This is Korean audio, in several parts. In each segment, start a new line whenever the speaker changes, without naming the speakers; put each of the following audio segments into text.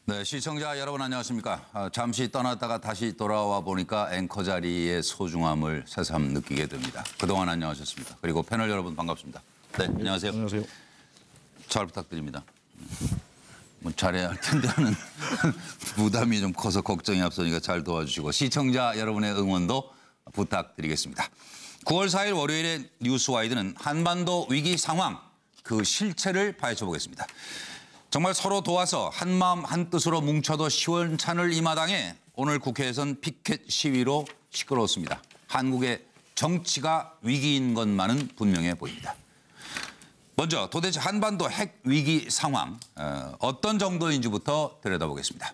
네, 시청자 여러분 안녕하십니까. 잠시 떠났다가 다시 돌아와 보니까 앵커 자리의 소중함을 새삼 느끼게 됩니다. 그동안 안녕하셨습니까? 그리고 패널 여러분 반갑습니다. 네, 안녕하세요.
안녕하세요.
잘 부탁드립니다. 뭐 잘해야 할 텐데 하는 부담이 좀 커서 걱정이 앞서니까 잘 도와주시고 시청자 여러분의 응원도 부탁드리겠습니다. 9월 4일 월요일에 뉴스와이드는 한반도 위기 상황 그 실체를 파헤쳐 보겠습니다. 정말 서로 도와서 한마음 한뜻으로 뭉쳐도 시원찮을 이 마당에 오늘 국회에선 피켓 시위로 시끄러웠습니다. 한국의 정치가 위기인 것만은 분명해 보입니다. 먼저 도대체 한반도 핵 위기 상황 어떤 정도인지부터 들여다보겠습니다.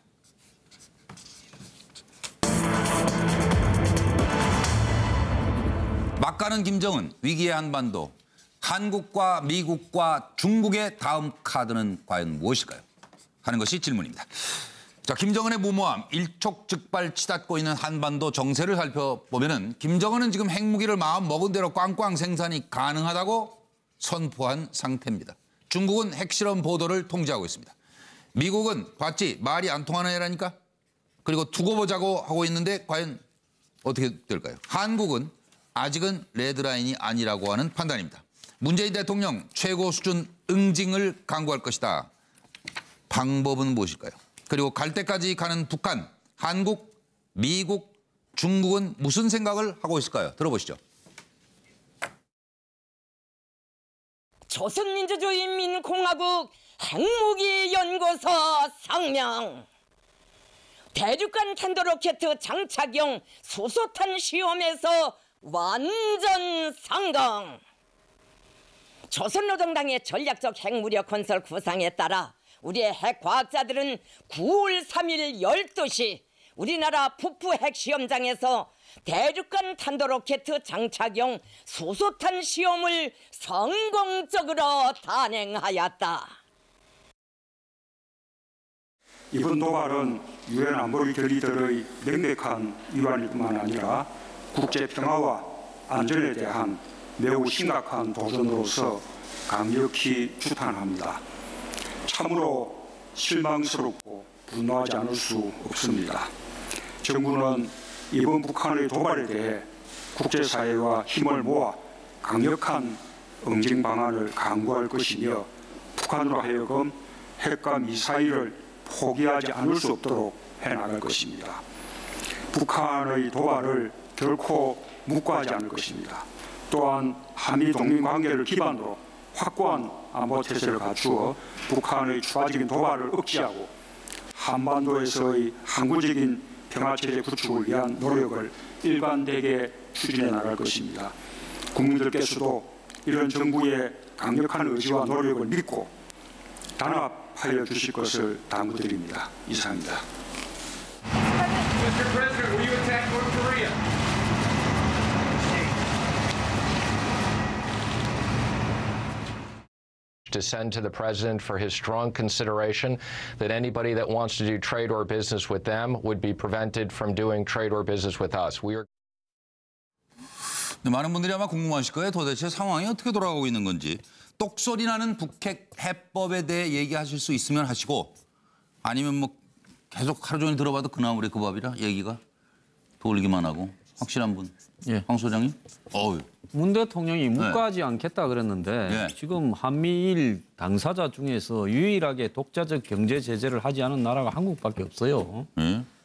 막 가는 김정은, 위기의 한반도. 한국과 미국과 중국의 다음 카드는 과연 무엇일까요? 하는 것이 질문입니다. 자, 김정은의 무모함, 일촉즉발 치닫고 있는 한반도 정세를 살펴보면은 김정은은 지금 핵무기를 마음 먹은 대로 꽝꽝 생산이 가능하다고 선포한 상태입니다. 중국은 핵실험 보도를 통제하고 있습니다. 미국은 봤지 말이 안 통하는 애라니까. 그리고 두고 보자고 하고 있는데 과연 어떻게 될까요? 한국은 아직은 레드라인이 아니라고 하는 판단입니다. 문재인 대통령 최고 수준 응징을 강구할 것이다. 방법은 무엇일까요? 그리고 갈 때까지 가는 북한, 한국, 미국, 중국은 무슨 생각을 하고 있을까요? 들어보시죠.
조선민주주의인민공화국 핵무기연구소 성명. 대륙간 탄도로켓 장착용 수소탄 시험에서 완전 성공. 조선노동당의 전략적 핵무력 건설 구상에 따라 우리의 핵과학자들은 9월 3일 12시 우리나라 북부 핵시험장에서 대륙간 탄도로켓 장착용 수소탄 시험을 성공적으로 단행하였다.
이번 도발은 유엔 안보리 결의들의 명백한 위반일 뿐만 아니라 국제 평화와 안전에 대한 매우 심각한 도전으로서 강력히 추탄합니다. 참으로 실망스럽고 분노하지 않을 수 없습니다. 정부는 이번 북한의 도발에 대해 국제사회와 힘을 모아 강력한 응징 방안을 강구할 것이며 북한으로 하여금 핵과 미사일을 포기하지 않을 수 없도록 해나갈 것입니다. 북한의 도발을 결코 묵과하지 않을 것입니다. 또한 한미 동맹 관계를 기반으로 확고한 안보 태세를 갖추어 북한의 추가적인 도발을 억제하고 한반도에서의 항구적인 평화체제 구축을 위한 노력을 일관되게 추진해 나갈 것입니다. 국민들께서도 이런 정부의 강력한 의지와 노력을 믿고 단합하여 주실 것을 당부드립니다. 이상입니다.
Mr. President, will you attack North Korea?
To send to the president for his strong consideration that anybody that wants to do trade or business with them would be prevented from doing trade or business with us. We are.
많은 분들이 아마 궁금하실 거예요. 도대체 상황이 어떻게 돌아가고 있는 건지. 똑소리 나는 북핵 해법에 대해 얘기하실 수 있으면 하시고 아니면 뭐 계속 하루 종일 들어봐도 그나물의 그 밥이라 얘기가 돌기만 하고 확실한 분.
예.
황 소장님. 어우.
문 대통령이 묵과하지 않겠다 그랬는데 지금 한미일 당사자 중에서 유일하게 독자적 경제 제재를 하지 않은 나라가 한국밖에 없어요.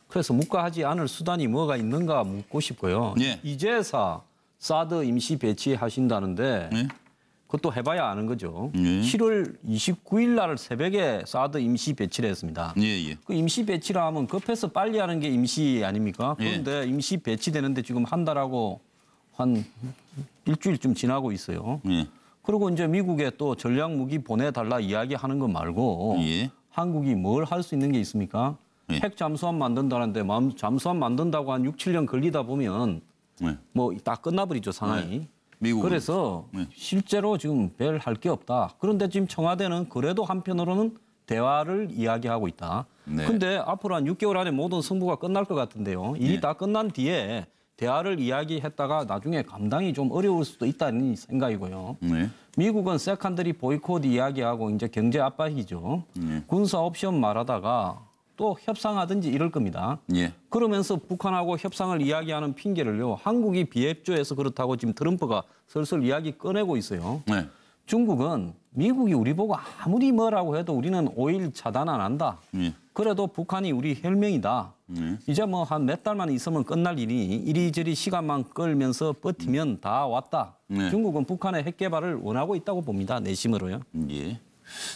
그래서 묵과하지 않을 수단이 뭐가 있는가 묻고 싶고요. 이제사 사드 임시 배치하신다는데 그것도 해봐야 아는 거죠. 7월 29일 날 새벽에 사드 임시 배치를 했습니다. 그 임시 배치를 하면 급해서 빨리 하는 게 임시 아닙니까? 그런데 임시 배치되는데 지금 한 달하고 한 일주일쯤 지나고 있어요. 그리고 이제 미국에 또 전략 무기 보내달라 이야기하는 거 말고 한국이 뭘 할 수 있는 게 있습니까? 핵 잠수함 만든다는데 잠수함 만든다고 한 6, 7년 걸리다 보면 뭐 다 끝나버리죠, 상황이. 그래서 실제로 지금 별 할 게 없다. 그런데 지금 청와대는 그래도 한편으로는 대화를 이야기하고 있다. 근데 앞으로 한 6개월 안에 모든 승부가 끝날 것 같은데요. 일이 다 끝난 뒤에 대화를 이야기했다가 나중에 감당이 좀 어려울 수도 있다는 생각이고요. 미국은 세컨더리 보이콧 이야기하고 이제 경제 압박이죠. 군사 옵션 말하다가 또 협상하든지 이럴 겁니다.
예.
그러면서 북한하고 협상을 이야기하는 핑계를요. 한국이 비협조해서 그렇다고 지금 트럼프가 슬슬 이야기 꺼내고 있어요.
네.
중국은 미국이 우리 보고 아무리 뭐라고 해도 우리는 오일 차단 안 한다.
예.
그래도 북한이 우리 혈맹이다. 이제 뭐 한 몇 달만 있으면 끝날 일이니 이리저리 시간만 끌면서 버티면 다 왔다. 중국은 북한의 핵 개발을 원하고 있다고 봅니다. 내심으로요.
예.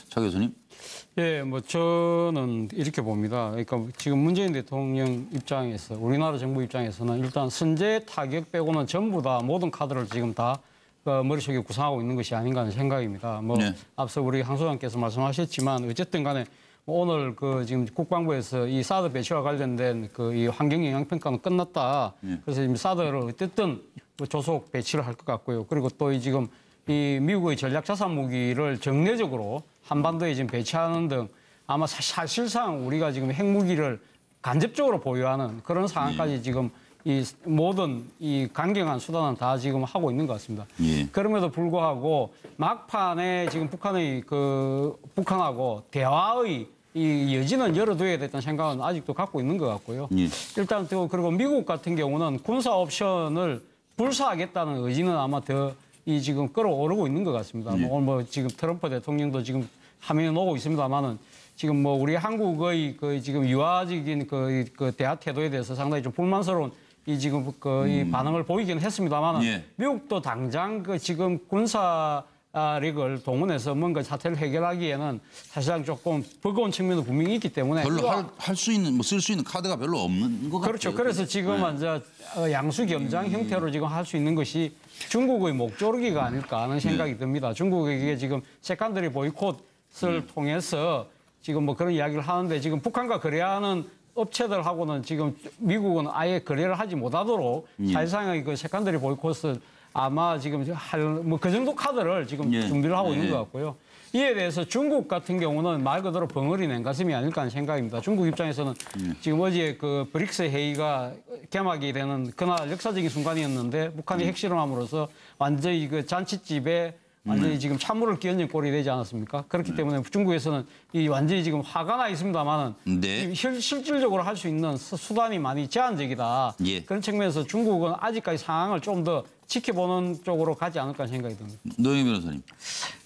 차 교수님.
예, 뭐 저는 이렇게 봅니다. 그러니까 지금 문재인 대통령 입장에서 우리나라 정부 입장에서는 일단 선제 타격 빼고는 전부 다 모든 카드를 지금 다 머릿속에 구상하고 있는 것이 아닌가 하는 생각입니다. 뭐
네.
앞서 우리 한 소장께서 말씀하셨지만 어쨌든 간에 오늘 그 지금 국방부에서 이 사드 배치와 관련된 그 이 환경 영향 평가는 끝났다. 그래서 지금 사드를 어쨌든 조속 배치를 할 것 같고요. 그리고 또 이 지금 이 미국의 전략 자산 무기를 정례적으로 한반도에 지금 배치하는 등 아마 사실상 우리가 지금 핵무기를 간접적으로 보유하는 그런 상황까지 지금 이 모든 이 강경한 수단은 다 지금 하고 있는 것 같습니다.
예.
그럼에도 불구하고 막판에 지금 북한하고 대화의 이 여지는 열어둬야 됐다는 생각은 아직도 갖고 있는 것 같고요.
예.
일단 그리고 미국 같은 경우는 군사 옵션을 불사하겠다는 의지는 아마 더 이 지금 끌어오르고 있는 것 같습니다.
예.
오늘 뭐 지금 트럼프 대통령도 지금 화면에 오고 있습니다만은 지금 뭐 우리 한국의 그 지금 유화적인 그 대화 태도에 대해서 상당히 좀 불만스러운 이 지금 이 반응을 보이긴 했습니다만은
예.
미국도 당장 그 지금 군사력을 동원해서 뭔가 사태를 해결하기에는 사실상 조금 버거운 측면도 분명히 있기 때문에
별로 할 수 있는 뭐 쓸 수 있는 카드가 별로 없는 것 같아요.
그렇죠. 그래서 지금은 이제 양수 겸장 형태로 지금 할 수 있는 것이 중국의 목조르기가 아닐까 하는 생각이 듭니다. 중국에게 지금 세컨더리 보이콧을 통해서 지금 뭐 그런 이야기를 하는데 지금 북한과 거래하는 업체들하고는 지금 미국은 아예 거래를 하지 못하도록 사실상의 그 세컨더리 보이콧을 아마 지금 뭐 그 정도 카드를 지금 준비를 하고 있는 것 같고요. 이에 대해서 중국 같은 경우는 말 그대로 벙어리 냉가슴이 아닐까 하는 생각입니다. 중국 입장에서는 지금 어제 그 브릭스 회의가 개막이 되는 그날 역사적인 순간이었는데 북한이 핵실험함으로써 완전히 그 잔치집에 완전히 지금 찬물을 끼얹은 꼴이 되지 않았습니까? 그렇기 때문에 중국에서는 이 완전히 지금 화가 나 있습니다만은
네.
실질적으로 할 수 있는 수단이 많이 제한적이다.
예.
그런 측면에서 중국은 아직까지 상황을 좀 더 지켜보는 쪽으로 가지 않을까 생각이 듭니다.
노영희 변호사님.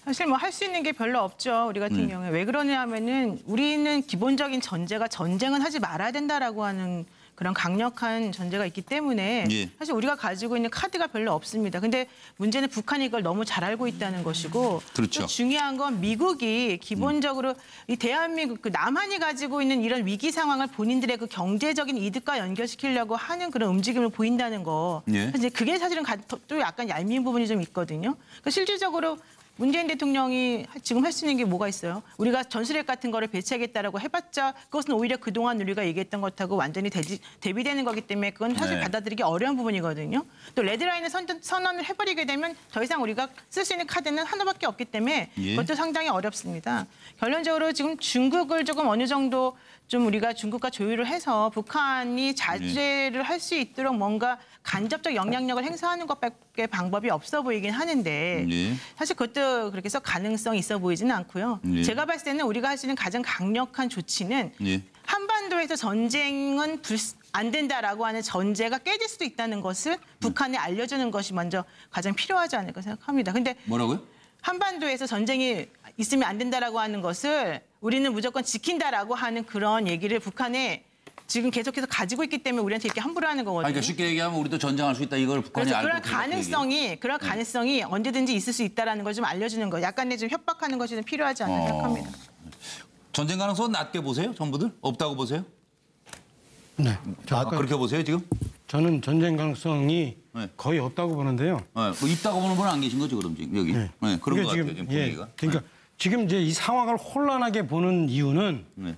사실 뭐 할 수 있는 게 별로 없죠. 우리 같은 경우에. 왜 그러냐면은 우리는 기본적인 전제가 전쟁은 하지 말아야 된다라고 하는 그런 강력한 전제가 있기 때문에
예.
사실 우리가 가지고 있는 카드가 별로 없습니다. 근데 문제는 북한이 이걸 너무 잘 알고 있다는 것이고
그렇죠.
또 중요한 건 미국이 기본적으로 이 대한민국 그 남한이 가지고 있는 이런 위기 상황을 본인들의 그 경제적인 이득과 연결시키려고 하는 그런 움직임을 보인다는 거.
예.
이제 그게 사실은 또 약간 얄미운 부분이 좀 있거든요. 그러니까 실질적으로 문재인 대통령이 지금 할 수 있는 게 뭐가 있어요? 우리가 전술핵 같은 거를 배치하겠다라고 해봤자 그것은 오히려 그동안 우리가 얘기했던 것하고 완전히 대비되는 거기 때문에 그건 사실
네.
받아들이기 어려운 부분이거든요. 또 레드라인을 선언을 해버리게 되면 더 이상 우리가 쓸 수 있는 카드는 하나밖에 없기 때문에
예.
그것도 상당히 어렵습니다. 결론적으로 지금 중국을 조금 어느 정도 좀 우리가 중국과 조율을 해서 북한이 자제를 할 수 있도록 뭔가 간접적 영향력을 행사하는 것밖에 방법이 없어 보이긴 하는데
예.
사실 그것도 그렇게 해서 가능성이 있어 보이지는 않고요.
예.
제가 봤을 때는 우리가 할 수 있는 가장 강력한 조치는
예.
한반도에서 전쟁은 안 된다라고 하는 전제가 깨질 수도 있다는 것을 북한에 알려주는 것이 먼저 가장 필요하지 않을까 생각합니다. 근데
뭐라고요?
한반도에서 전쟁이 있으면 안 된다라고 하는 것을 우리는 무조건 지킨다라고 하는 그런 얘기를 북한에 지금 계속해서 가지고 있기 때문에 우리한테 이렇게 함부로 하는 거거든요.
그러니까 쉽게 얘기하면 우리도 전쟁할 수 있다 이걸 북한이
그래서
알고
그런 가능성이 언제든지 있을 수 있다라는 걸 좀 알려주는 거. 약간의 좀 협박하는 것이 좀 필요하지 않나 생각합니다.
전쟁 가능성은 낮게 보세요? 전부들? 없다고 보세요?
네.
그렇게 보세요 지금?
저는 전쟁 가능성이
네.
거의 없다고 보는데요.
네. 뭐 있다고 보는 분은 안 계신 거죠 그럼 지금 여기? 네. 그런 것 같아요 지금 분위기가.
그러니까 지금 이제 이 상황을 혼란하게 보는 이유는
네.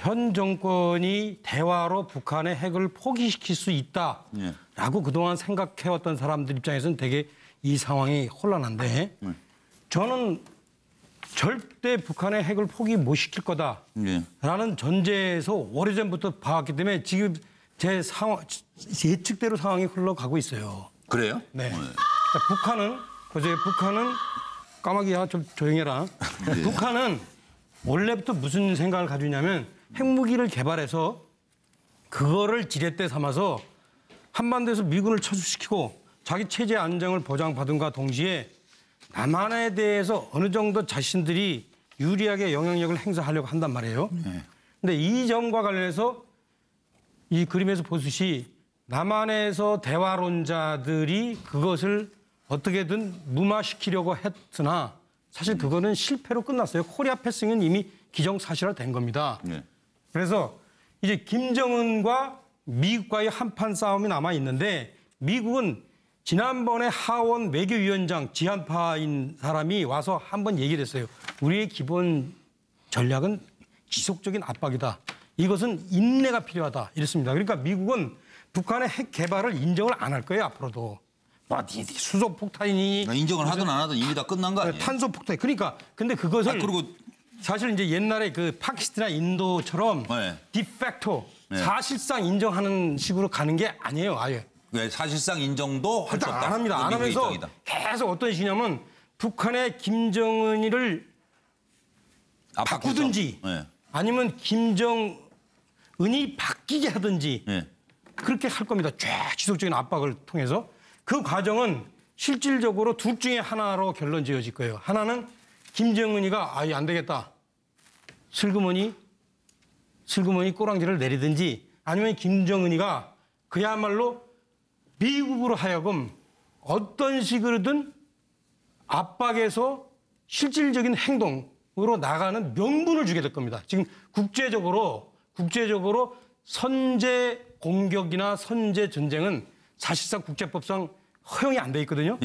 현 정권이 대화로 북한의 핵을 포기시킬 수 있다라고 그동안 생각해왔던 사람들 입장에서는 되게 이 상황이 혼란한데 저는 절대 북한의 핵을 포기 못 시킬 거다라는 전제에서 오래전부터 봐왔기 때문에 지금 제 상황 예측대로 상황이 흘러가고 있어요.
그래요?
네. 그러니까 북한은 까마귀야 좀 조용해라. 북한은 원래부터 무슨 생각을 가지고 있냐면 핵무기를 개발해서 그거를 지렛대 삼아서 한반도에서 미군을 철수시키고 자기 체제 안정을 보장받은과 동시에 남한에 대해서 어느 정도 자신들이 유리하게 영향력을 행사하려고 한단 말이에요. 근데 이 점과 관련해서 이 그림에서 보듯이 남한에서 대화론자들이 그것을 어떻게든 무마시키려고 했으나 사실 그거는 실패로 끝났어요. 코리아 패싱은 이미 기정사실화된 겁니다. 그래서 이제 김정은과 미국과의 한판 싸움이 남아 있는데 미국은 지난번에 하원 외교위원장 지한파인 사람이 와서 한번 얘기를 했어요. 우리의 기본 전략은 지속적인 압박이다. 이것은 인내가 필요하다. 이랬습니다. 그러니까 미국은 북한의 핵 개발을 인정을 안 할 거예요. 앞으로도. 수소 폭탄이니
인정을 하든 안 하든 이미 다 끝난 거 아니에요?
탄소 폭탄. 그러니까 근데 그것을
그리고
사실 이제 옛날에 그 파키스탄이나 인도처럼 디팩토 사실상 인정하는 식으로 가는 게 아니에요. 아예.
사실상 인정도 할 수 없다.
안 합니다. 안 하면서
입장이다.
계속 어떤 식이냐면 북한의 김정은이를 바꾸든지 아니면 김정은이 바뀌게 하든지 그렇게 할 겁니다. 쫙 지속적인 압박을 통해서. 그 과정은 실질적으로 둘 중에 하나로 결론 지어질 거예요. 하나는 김정은이가 아예 안 되겠다. 슬그머니 꼬랑지를 내리든지 아니면 김정은이가 그야말로 미국으로 하여금 어떤 식으로든 압박해서 실질적인 행동으로 나가는 명분을 주게 될 겁니다. 지금 국제적으로 선제 공격이나 선제 전쟁은 사실상 국제법상 허용이 안 돼 있거든요.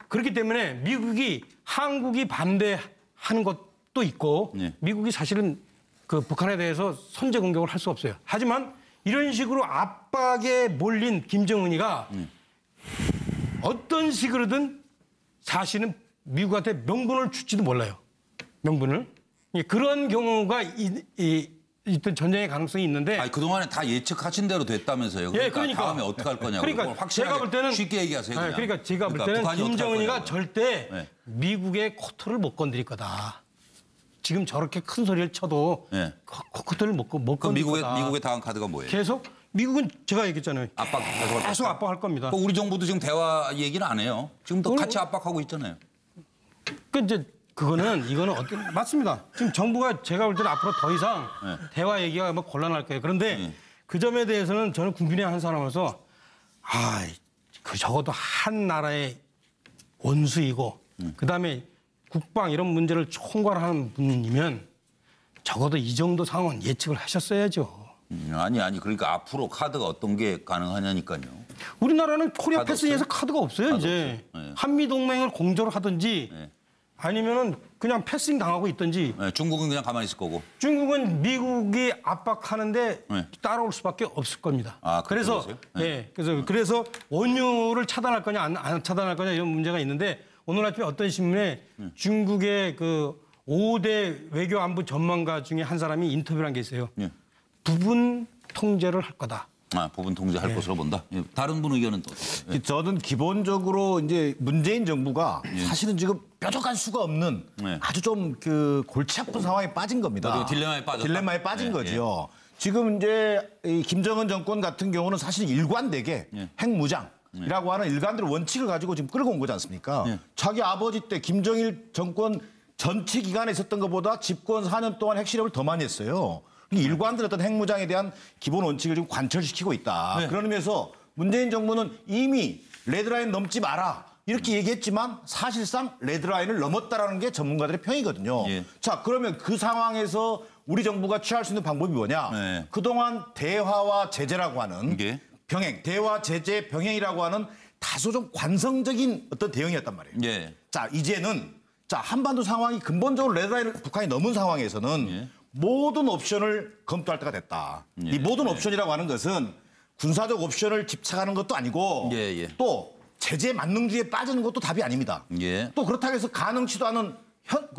그렇기 때문에 미국이 한국이 반대하는 것도 있고 미국이 사실은 그 북한에 대해서 선제 공격을 할 수 없어요. 하지만 이런 식으로 압박에 몰린 김정은이가 어떤 식으로든 사실은 미국한테 명분을 줄지도 몰라요. 명분을. 그런 경우가 있던 전쟁의 가능성이 있는데.
아니, 그동안에 다 예측하신 대로 됐다면서요. 그러니까 다음에 어떻게 할 거냐고.
그러니까
제가 볼 때는 쉽게 얘기하세요. 그냥.
그러니까 제가 볼 때는 김정은이가 절대 미국의 코트를 못 건드릴 거다. 지금 저렇게 큰 소리를 쳐도 코트를 못 건드릴 거다.
미국의 다음 카드가 뭐예요?
계속 미국은 제가 얘기했잖아요. 계속 압박할 겁니다.
우리 정부도 지금 대화 얘기는 안 해요. 지금도 같이 압박하고 있잖아요.
이거는 맞습니다. 지금 정부가 제가 볼 때는 앞으로 더 이상 대화 얘기가 뭐 곤란할 거예요. 그런데 그 점에 대해서는 저는 국민의 한 사람으로서 그 적어도 한 나라의 원수이고 그다음에 국방 이런 문제를 총괄하는 분이면 적어도 이 정도 상황은 예측을 하셨어야죠.
아니 그러니까 앞으로 카드가 어떤 게 가능하냐니까요.
우리나라는 코리아 패싱에서 카드가 없어요. 이제 한미 동맹을 공조를 하든지 아니면은 그냥 패싱 당하고 있든지.
중국은 그냥 가만히 있을 거고.
중국은 미국이 압박하는데 따라올 수밖에 없을 겁니다. 그래서 그래서 원유를 차단할 거냐 안 차단할 거냐 이런 문제가 있는데 오늘 아침에 어떤 신문에 중국의 그 5대 외교 안보 전문가 중에 한 사람이 인터뷰를 한 게 있어요. 부분 통제를 할 거다.
부분 통제할 것으로 본다. 다른 분 의견은 또 어떠세요?
저는 기본적으로 이제 문재인 정부가 사실은 지금 뾰족할 수가 없는 아주 좀 그 골치 아픈 상황에 빠진 겁니다. 딜레마에 빠진 거죠. 지금 이제 이 김정은 정권 같은 경우는 사실 일관되게 핵무장이라고 하는 일관된 원칙을 가지고 지금 끌고 온 거지 않습니까? 자기 아버지 때 김정일 정권 전체 기간에 있었던 것보다 집권 4년 동안 핵실험을 더 많이 했어요. 일관된 어떤 핵무장에 대한 기본 원칙을 지금 관철시키고 있다. 그런 의미에서 문재인 정부는 이미 레드라인 넘지 마라. 이렇게 얘기했지만 사실상 레드라인을 넘었다라는 게 전문가들의 평이거든요. 자, 그러면 그 상황에서 우리 정부가 취할 수 있는 방법이 뭐냐? 그동안 대화와 제재라고 하는 병행, 대화, 제재, 병행이라고 하는 다소 좀 관성적인 어떤 대응이었단 말이에요. 자, 이제는 한반도 상황이 근본적으로 레드라인을 북한이 넘은 상황에서는 모든 옵션을 검토할 때가 됐다. 이 모든 옵션이라고 하는 것은 군사적 옵션을 집착하는 것도 아니고 또 제재 만능주의에 빠지는 것도 답이 아닙니다. 또 그렇다고 해서 가능치도 않은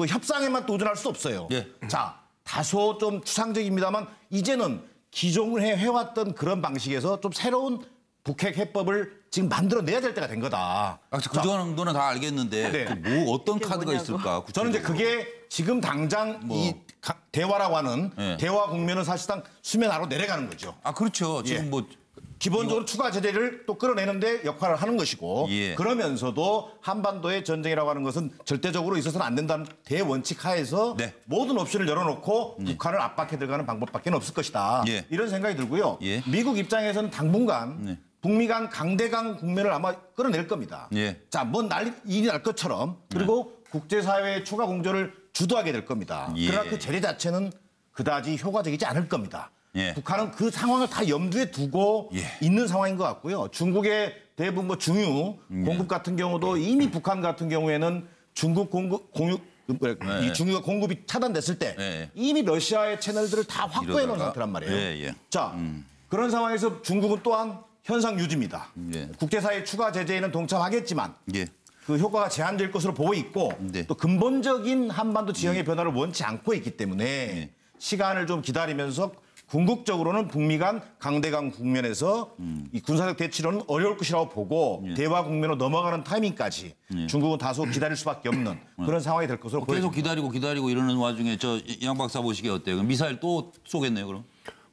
협상에만 또 의존할 수 없어요. 자, 다소 좀 추상적입니다만 이제는 기존에 해왔던 그런 방식에서 좀 새로운 북핵 해법을 지금 만들어내야 될 때가 된 거다.
그 정도는 다 알겠는데 뭐 어떤 카드가 있을까?
저는 이제 그게 지금 당장 이 대화라고 하는
예.
대화 국면은 사실상 수면 아래로 내려가는 거죠.
아 그렇죠. 지금
예.
뭐
기본적으로 추가 제재를 또 끌어내는데 역할을 하는 것이고
예.
그러면서도 한반도의 전쟁이라고 하는 것은 절대적으로 있어서는 안 된다는 대원칙 하에서
네.
모든 옵션을 열어놓고 북한을 압박해 들어가는 방법밖에 없을 것이다.
예.
이런 생각이 들고요.
예.
미국 입장에서는 당분간
네.
북미 간 강대강 국면을 아마 끌어낼 겁니다.
예.
자, 뭐 일이 날 것처럼 그리고 국제사회의 추가 공조를 주도하게 될 겁니다.
예.
그러나 그 제재 자체는 그다지 효과적이지 않을 겁니다.
예.
북한은 그 상황을 다 염두에 두고
예.
있는 상황인 것 같고요. 중국의 대부분 뭐 중유 공급 같은 경우도 이미 북한 같은 경우에는 중국 이 중유가 공급이 차단됐을 때
예.
이미 러시아의 채널들을 다 확보해 놓은 상태란 말이에요.
예.
자, 그런 상황에서 중국은 또한 현상 유지입니다.
예.
국제사회 추가 제재에는 동참하겠지만
예.
그 효과가 제한될 것으로 보고 있고
네.
또 근본적인 한반도 지형의 변화를 원치 않고 있기 때문에 시간을 좀 기다리면서 궁극적으로는 북미 간 강대강 국면에서 이 군사적 대치로는 어려울 것이라고 보고 대화 국면으로 넘어가는 타이밍까지 중국은 다소 기다릴 수밖에 없는 그런 상황이 될 것으로
계속
보여집니다.
기다리고 이러는 와중에 저 양 박사 보시기에 어때요? 미사일 또 쏘겠네요, 그럼?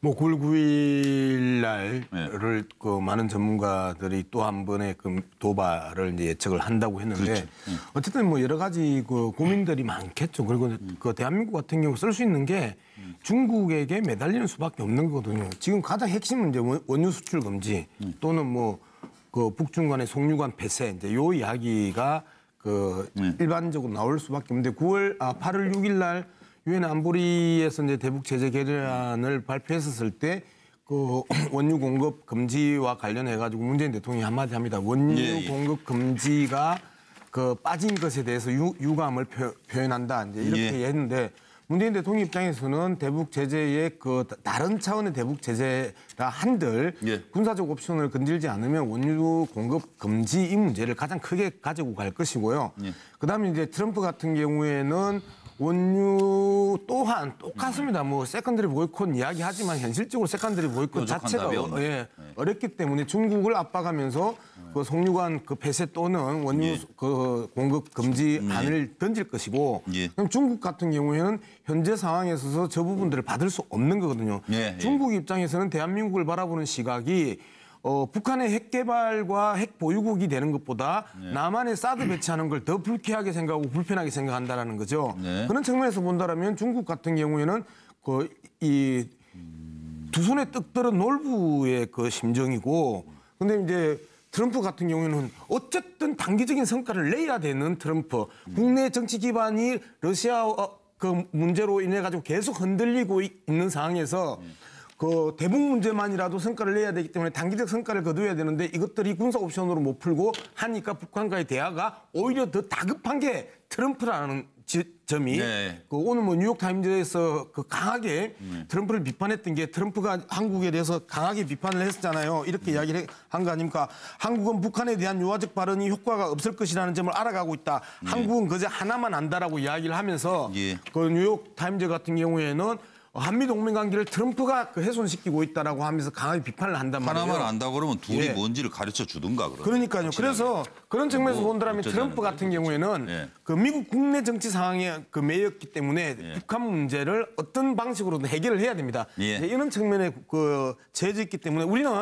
뭐 9월 9일 날을 그 많은 전문가들이 또 한 번의 그 도발을 이제 예측을 한다고 했는데
그렇죠.
어쨌든 뭐 여러 가지 그 고민들이 많겠죠. 그리고 그 대한민국 같은 경우 쓸 수 있는 게 중국에게 매달리는 수밖에 없는 거거든요. 지금 가장 핵심 문제 원유 수출 금지 또는 뭐 그 북중 간의 송유관 폐쇄 이제 요 이야기가 그 일반적으로 나올 수밖에 없는데 8월 6일 날 유엔 안보리에서 이제 대북 제재 결의안을 발표했었을 때 그 원유 공급 금지와 관련해 가지고 문재인 대통령이 한마디 합니다. 원유 공급 금지가 그 빠진 것에 대해서 유감을 표현한다. 이제 이렇게 했는데 문재인 대통령 입장에서는 대북 제재의 그 다른 차원의 대북 제재라 한들 군사적 옵션을 건들지 않으면 원유 공급 금지 이 문제를 가장 크게 가지고 갈 것이고요. 그다음에 이제 트럼프 같은 경우에는 원유 또한 똑같습니다. 뭐 세컨더리 보이콧 이야기하지만 현실적으로 세컨더리 보이콧 자체가 어렵기 때문에 중국을 압박하면서 그 송유관 그 폐쇄 또는 원유 그 공급 금지안을 던질 것이고 그럼 중국 같은 경우에는 현재 상황에 있어서 저 부분들을 받을 수 없는 거거든요. 중국 입장에서는 대한민국을 바라보는 시각이 북한의 핵 개발과 핵 보유국이 되는 것보다 남한의 사드 배치하는 걸 더 불쾌하게 생각하고 불편하게 생각한다라는 거죠. 그런 측면에서 본다라면 중국 같은 경우에는 이 두 손에 떡 들은 놀부의 그 심정이고, 근데 이제 트럼프 같은 경우에는 어쨌든 단기적인 성과를 내야 되는 트럼프, 국내 정치 기반이 러시아 그 문제로 인해 가지고 계속 흔들리고 있는 상황에서. 그 대북 문제만이라도 성과를 내야 되기 때문에 단기적 성과를 거둬야 되는데 이것들이 군사 옵션으로 못 풀고 하니까 북한과의 대화가 오히려 더 다급한 게 트럼프라는 점이 그 오늘 뭐 뉴욕타임즈에서 그 강하게 트럼프를 비판했던 게 트럼프가 한국에 대해서 강하게 비판을 했었잖아요. 이렇게 이야기를 한 거 아닙니까? 한국은 북한에 대한 유화적 발언이 효과가 없을 것이라는 점을 알아가고 있다. 한국은 그저 하나만 안다라고 이야기를 하면서 그 뉴욕타임즈 같은 경우에는 한미 동맹 관계를 트럼프가 그 훼손시키고 있다라고 하면서 강하게 비판을 한단 말이에요.
하나만 안다고 그러면 둘이 뭔지를 가르쳐 주든가 그러면.
그러니까요. 그래서 그런 측면에서 본다면 트럼프 같은 경우에는 그 미국 국내 정치 상황에 그 매였기 때문에 북한 문제를 어떤 방식으로든 해결을 해야 됩니다. 이런 측면에 그 제재 있기 때문에 우리는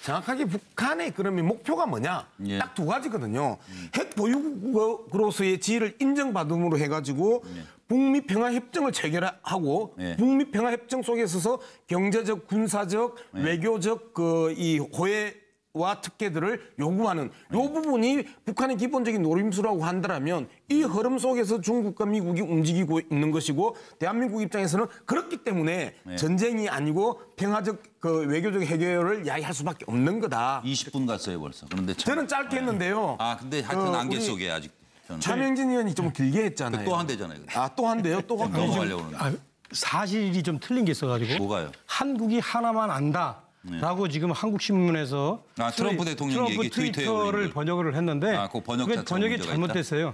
정확하게 북한의 그러면 목표가 뭐냐? 딱 두 가지거든요. 핵 보유국으로서의 지위를 인정받음으로 해가지고 북미 평화협정을 체결하고 북미 평화협정 속에 있어서 경제적, 군사적, 외교적 그 이 호혜와 특혜들을 요구하는 요 부분이 북한의 기본적인 노림수라고 한다면 이 흐름 속에서 중국과 미국이 움직이고 있는 것이고 대한민국 입장에서는 그렇기 때문에 전쟁이 아니고 평화적 그 외교적 해결을 야기할 수밖에 없는 거다.
20분 갔어요 벌써. 그런데
저는 짧게 했는데요.
아 근데 하여튼 안개 속에 아직.
차명진 의원이 좀 길게 했잖아요.
또 한대잖아요.
또 한대요? 또 한대요?
넘어가려고 그러는데.
사실이 좀 틀린 게 있어가지고.
뭐가요?
한국이 하나만 안다라고 지금 한국 신문에서
트럼프 대통령 얘기
트위터를 번역을 했는데
그
번역이 잘못됐어요.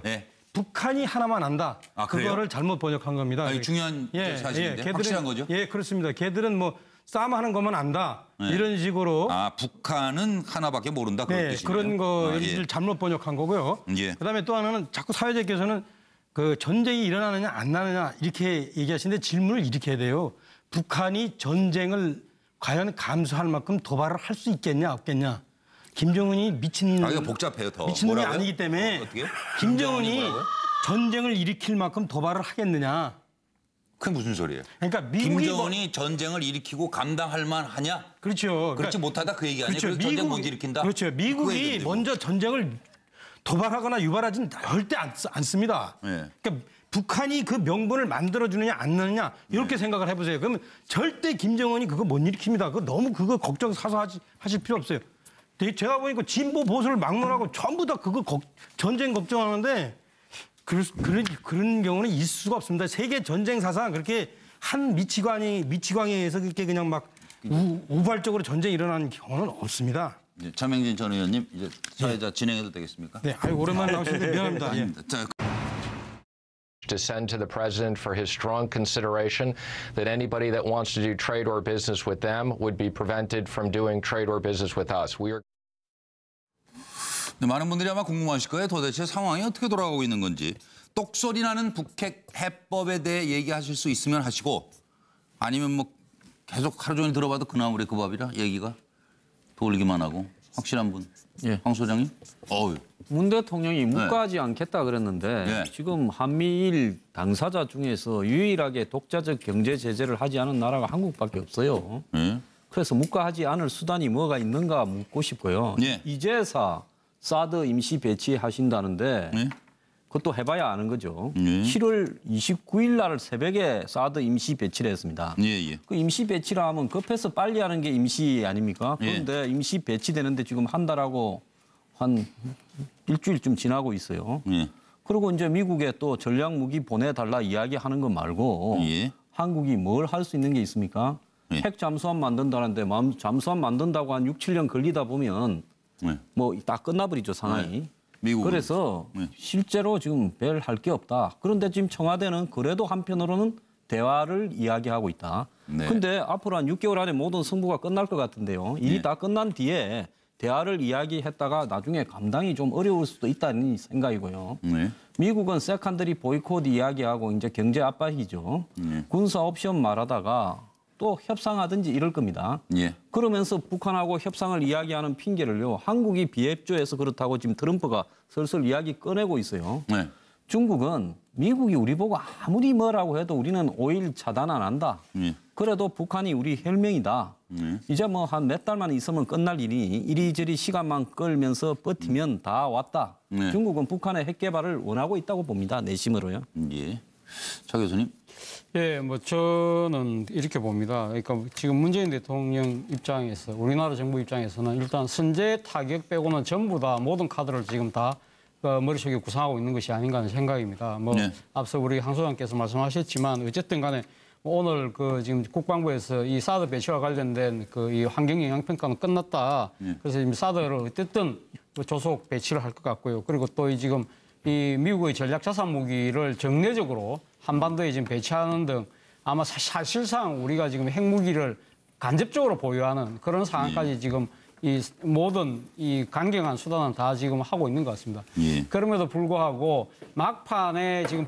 북한이 하나만 안다. 그거를 잘못 번역한 겁니다.
아니, 중요한 사실인데 확실한 거죠?
예, 그렇습니다. 걔들은 뭐 싸움하는 것만 안다. 이런 식으로.
북한은 하나밖에 모른다. 그런 뜻이네요.
그런 거를 잘못 번역한 거고요. 그다음에 또 하나는 자꾸 사회자께서는 그 전쟁이 일어나느냐 안 나느냐 이렇게 얘기하시는데 질문을 이렇게 해야 돼요. 북한이 전쟁을 과연 감수할 만큼 도발을 할 수 있겠냐 없겠냐. 김정은이 미친
이거 복잡해요, 더.
미친 놈이 아니기 때문에
어떻게?
김정은이 전쟁을 일으킬 만큼 도발을 하겠느냐.
그게 무슨 소리예요?
그러니까 미국이
김정은이 전쟁을 일으키고 감당할 만하냐?
그렇죠.
그렇지
그러니까,
못하다 그 얘기 아니에요?
그렇죠.
전쟁 못 일으킨다?
그렇죠. 미국이 먼저 전쟁을 도발하거나 유발하지는 절대 않습니다.
네.
그러니까 북한이 그 명분을 만들어주느냐 안 넣느냐 이렇게 생각을 해보세요. 그러면 절대 김정은이 그거 못 일으킵니다. 그거 너무 그거 걱정 사서 하실 필요 없어요. 제가 보니까 진보 보수를 막론하고 전부 다 그거 전쟁 걱정하는데 그런 경우는 있을 수가 없습니다. 세계 전쟁 사상 그렇게 한 미치광에 의해서 그렇게 그냥 막 우발적으로 전쟁이 일어나는 경우는 없습니다.
네, 차명진 전 의원님 이제 사회자 진행해도 되겠습니까?
네, 오랜만에 나오시는데 미안합니다. 예.
자,
to send to the president for his strong consideration that anybody that wants to do trade or business with them would be prevented from doing trade or business with us. We are.
네, 많은 분들이 아마 궁금하실 거예요. 도대체 상황이 어떻게 돌아가고 있는 건지. 똑소리 나는 북핵 해법에 대해 얘기하실 수 있으면 하시고 아니면 뭐 계속 하루 종일 들어봐도 그나물의 그 밥이라 얘기가 돌기만 하고 확실한 분.
예.
황 소장님.
문 대통령이 묵과하지 않겠다 그랬는데 지금 한미일 당사자 중에서 유일하게 독자적 경제 제재를 하지 않은 나라가 한국밖에 없어요. 그래서 묵과하지 않을 수단이 뭐가 있는가 묻고 싶고요. 이제사 사드 임시 배치하신다는데 그것도 해봐야 아는 거죠. 7월 29일 날 새벽에 사드 임시 배치를 했습니다. 그 임시 배치를 하면 급해서 빨리 하는 게 임시 아닙니까? 그런데 임시 배치되는데 지금 한 달하고 한 일주일쯤 지나고 있어요. 그리고 이제 미국에 또 전략 무기 보내달라 이야기하는 거 말고 한국이 뭘 할 수 있는 게 있습니까? 핵 잠수함 만든다는데 잠수함 만든다고 한 6, 7년 걸리다 보면 뭐 다 끝나버리죠 상황이. 그래서 실제로 지금 별 할 게 없다. 그런데 지금 청와대는 그래도 한편으로는 대화를 이야기하고 있다. 근데 앞으로 한 6개월 안에 모든 승부가 끝날 것 같은데요. 일이 다 끝난 뒤에 대화를 이야기했다가 나중에 감당이 좀 어려울 수도 있다는 생각이고요. 미국은 세컨더리 보이콧 이야기하고 이제 경제 압박이죠. 군사 옵션 말하다가 또 협상하든지 이럴 겁니다. 그러면서 북한하고 협상을 이야기하는 핑계를요. 한국이 비협조해서 그렇다고 지금 트럼프가 슬슬 이야기 꺼내고 있어요. 중국은 미국이 우리 보고 아무리 뭐라고 해도 우리는 오일 차단 안 한다. 그래도 북한이 우리 혈맹이다. 이제 뭐 한 몇 달만 있으면 끝날 일이 이리저리 시간만 끌면서 버티면 다 왔다. 중국은 북한의 핵 개발을 원하고 있다고 봅니다. 내심으로요.
차 교수님.
예, 뭐 저는 이렇게 봅니다. 그러니까 지금 문재인 대통령 입장에서 우리나라 정부 입장에서는 일단 선제 타격 빼고는 전부 다 모든 카드를 지금 다 머릿속에 구상하고 있는 것이 아닌가 하는 생각입니다. 뭐 앞서 우리 황 소장께서 말씀하셨지만 어쨌든 간에 오늘 그 지금 국방부에서 이 사드 배치와 관련된 그 이 환경 영향 평가는 끝났다. 그래서 지금 사드를 어쨌든 조속 배치를 할 것 같고요. 그리고 또 지금 이 미국의 전략 자산 무기를 정례적으로 한반도에 지금 배치하는 등 아마 사실상 우리가 지금 핵무기를 간접적으로 보유하는 그런 상황까지 지금 이 모든 이 강경한 수단은 다 지금 하고 있는 것 같습니다. 그럼에도 불구하고 막판에 지금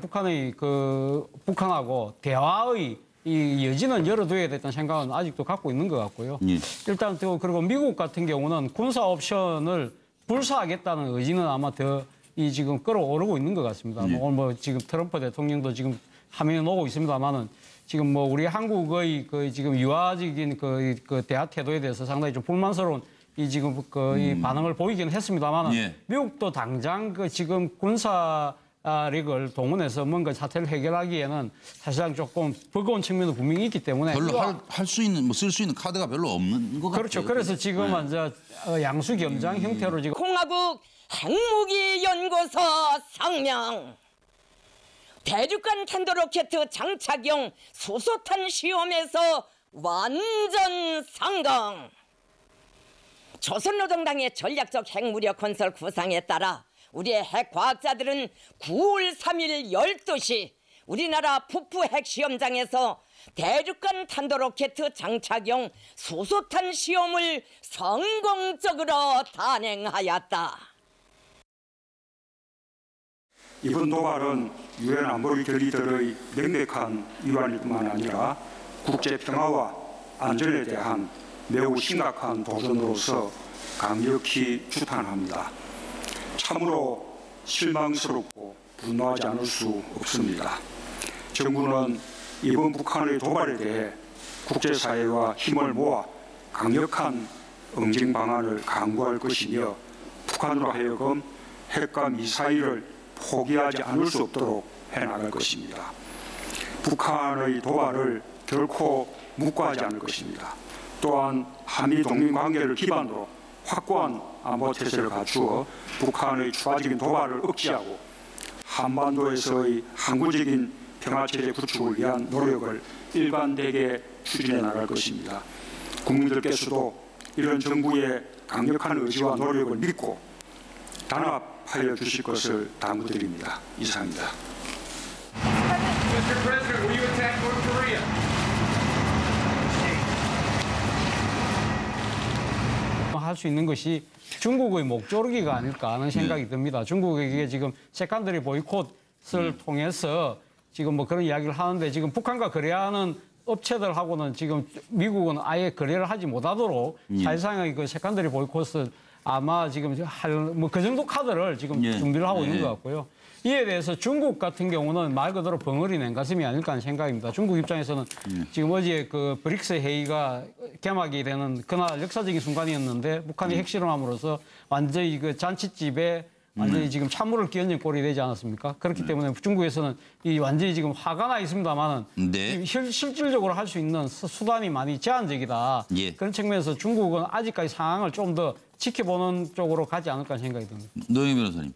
북한하고 대화의 이 여지는 열어둬야 됐다는 생각은 아직도 갖고 있는 것 같고요. 일단 또 그리고 미국 같은 경우는 군사 옵션을 불사하겠다는 의지는 아마 더 이 지금 끌어오르고 있는 것 같습니다. 오늘 뭐 지금 트럼프 대통령도 지금 화면에 오고 있습니다만은 지금 뭐 우리 한국의 그 지금 유화적인 그 대화 태도에 대해서 상당히 좀 불만스러운 이 지금 이 반응을 보이기는 했습니다만은 미국도 당장 그 지금 군사력을 동원해서 뭔가 사태를 해결하기에는 사실상 조금 버거운 측면도 분명히 있기 때문에
별로 할 수 있는 뭐 쓸 수 있는 카드가 별로 없는 것 같아요.
그렇죠. 그래서 지금은 이제 양수 겸장 형태로 지금
공화국 핵무기연구소 상명 대륙간 탄도로켓 장착용 수소탄 시험에서 완전 성공. 조선노동당의 전략적 핵무력 건설 구상에 따라 우리의 핵과학자들은 9월 3일 12시 우리나라 북부 핵시험장에서 대륙간 탄도로켓 장착용 수소탄 시험을 성공적으로 단행하였다.
이번 도발은 유엔 안보리 결의들의 명백한 위반일 뿐만 아니라 국제 평화와 안전에 대한 매우 심각한 도전으로서 강력히 추탄합니다. 참으로 실망스럽고 분노하지 않을 수 없습니다. 정부는 이번 북한의 도발에 대해 국제사회와 힘을 모아 강력한 응징 방안을 강구할 것이며 북한으로 하여금 핵과 미사일을 포기하지 않을 수 없도록 해나갈 것입니다. 북한의 도발을 결코 묵과하지 않을 것입니다. 또한 한미 동맹 관계를 기반으로 확고한 안보 태세를 갖추어 북한의 추가적인 도발을 억제하고 한반도에서의 항구적인 평화체제 구축을 위한 노력을 일관되게 추진해 나갈 것입니다. 국민들께서도 이런 정부의 강력한 의지와 노력을 믿고 단합하여 주실 것을 당부드립니다. 이상입니다.
Mr. President, will you attack North Korea?
할 수 있는 것이 중국의 목조르기가 아닐까 하는 생각이 듭니다. 중국에게 지금 세컨더리 보이콧을 통해서 지금 뭐 그런 이야기를 하는데 지금 북한과 거래하는 업체들하고는 지금 미국은 아예 거래를 하지 못하도록 사실상의 그 세컨더리 보이콧을 아마 지금 뭐 그 정도 카드를 지금 준비를 하고 있는 것 같고요. 이에 대해서 중국 같은 경우는 말 그대로 벙어리 냉가슴이 아닐까 하는 생각입니다. 중국 입장에서는 지금 어제 그 브릭스 회의가 개막이 되는 그날 역사적인 순간이었는데 북한이 핵실험함으로써 완전히 그 잔치집에 완전히 지금 찬물을 끼얹은 꼴이 되지 않았습니까? 그렇기 때문에 중국에서는 이 완전히 지금 화가 나 있습니다만은 실질적으로 할 수 있는 수단이 많이 제한적이다. 그런 측면에서 중국은 아직까지 상황을 좀 더 지켜보는 쪽으로 가지 않을까 생각이 듭니다.
노영희 변호사님.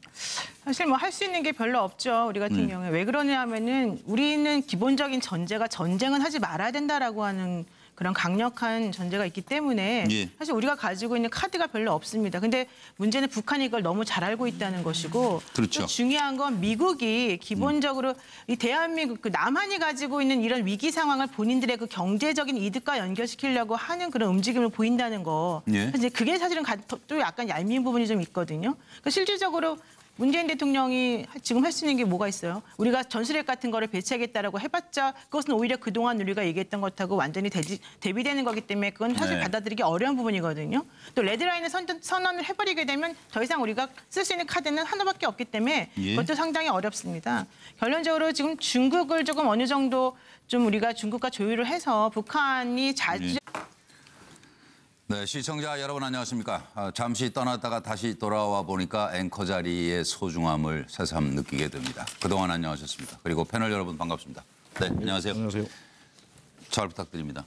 사실 뭐 할 수 있는 게 별로 없죠. 우리 같은 경우에. 왜 그러냐면은 우리는 기본적인 전제가 전쟁은 하지 말아야 된다라고 하는 그런 강력한 전제가 있기 때문에 사실 우리가 가지고 있는 카드가 별로 없습니다. 근데 문제는 북한이 이걸 너무 잘 알고 있다는 것이고
그렇죠.
또 중요한 건 미국이 기본적으로 이 대한민국 그 남한이 가지고 있는 이런 위기 상황을 본인들의 그 경제적인 이득과 연결시키려고 하는 그런 움직임을 보인다는 거. 이제 그게 사실은 또 약간 얄미운 부분이 좀 있거든요. 그러니까 실질적으로 문재인 대통령이 지금 할 수 있는 게 뭐가 있어요? 우리가 전술핵 같은 거를 배치하겠다라고 해봤자 그것은 오히려 그동안 우리가 얘기했던 것하고 완전히 대비되는 거기 때문에 그건 사실 받아들이기 어려운 부분이거든요. 또 레드라인을 선언을 해버리게 되면 더 이상 우리가 쓸 수 있는 카드는 하나밖에 없기 때문에 그것도 상당히 어렵습니다. 결론적으로 지금 중국을 조금 어느 정도 좀 우리가 중국과 조율을 해서 북한이 자주
네, 시청자 여러분 안녕하십니까. 잠시 떠났다가 다시 돌아와 보니까 앵커 자리의 소중함을 새삼 느끼게 됩니다. 그동안 안녕하셨습니까? 그리고 패널 여러분 반갑습니다. 네, 안녕하세요.
안녕하세요.
잘 부탁드립니다.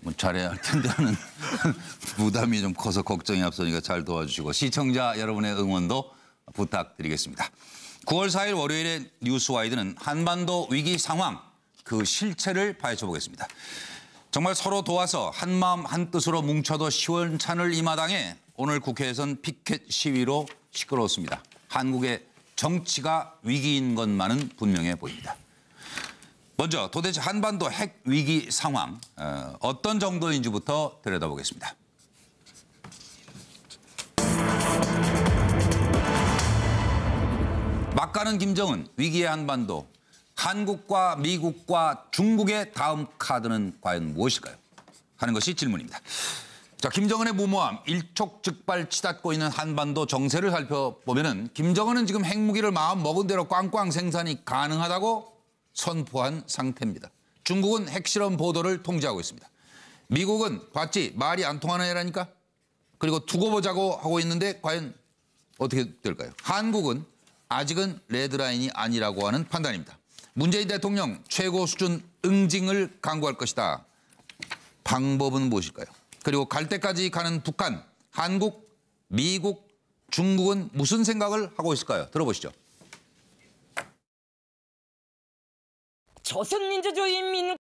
뭐 잘해야 할 텐데 하는 부담이 좀 커서 걱정이 앞서니까 잘 도와주시고 시청자 여러분의 응원도 부탁드리겠습니다. 9월 4일 월요일에 뉴스와이드는 한반도 위기 상황 그 실체를 파헤쳐 보겠습니다. 정말 서로 도와서 한마음 한뜻으로 뭉쳐도 시원찮을 이 마당에 오늘 국회에선 피켓 시위로 시끄러웠습니다. 한국의 정치가 위기인 것만은 분명해 보입니다. 먼저 도대체 한반도 핵 위기 상황 어떤 정도인지부터 들여다보겠습니다. 막 가는 김정은, 위기의 한반도. 한국과 미국과 중국의 다음 카드는 과연 무엇일까요? 하는 것이 질문입니다. 자, 김정은의 무모함, 일촉즉발 치닫고 있는 한반도 정세를 살펴보면은 김정은은 지금 핵무기를 마음 먹은 대로 꽝꽝 생산이 가능하다고 선포한 상태입니다. 중국은 핵실험 보도를 통제하고 있습니다. 미국은 봤지 말이 안 통하는 애라니까. 그리고 두고 보자고 하고 있는데 과연 어떻게 될까요? 한국은 아직은 레드라인이 아니라고 하는 판단입니다. 문재인 대통령 최고 수준 응징을 강구할 것이다. 방법은 무엇일까요? 그리고 갈 때까지 가는 북한, 한국, 미국, 중국은 무슨 생각을 하고 있을까요? 들어보시죠.
조선민주주의 인민